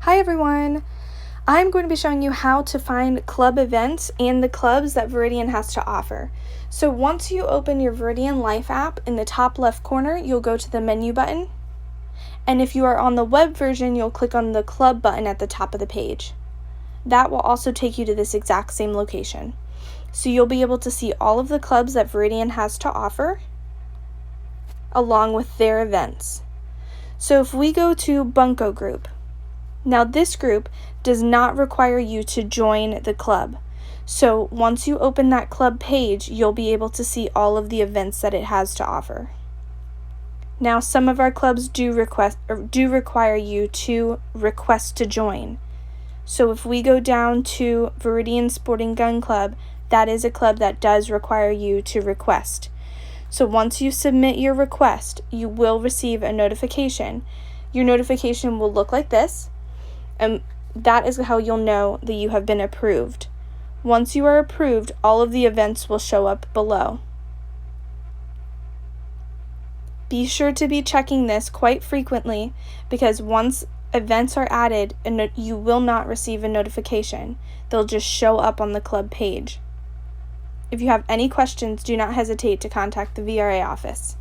Hi everyone! I'm going to be showing you how to find club events and the clubs that Veridian has to offer. So once you open your Veridian Life app, in the top left corner, you'll go to the menu button. And if you are on the web version, you'll click on the club button at the top of the page. That will also take you to this exact same location. So you'll be able to see all of the clubs that Veridian has to offer, along with their events. So if we go to Bunko Group, now this group does not require you to join the club. So once you open that club page, you'll be able to see all of the events that it has to offer. Now some of our clubs do require you to request to join. So if we go down to Veridian Sporting Gun Club, that is a club that does require you to request. So once you submit your request, you will receive a notification. Your notification will look like this, and that is how you'll know that you have been approved. Once you are approved, all of the events will show up below. Be sure to be checking this quite frequently, because once events are added, you will not receive a notification. They'll just show up on the club page. If you have any questions, do not hesitate to contact the VRA office.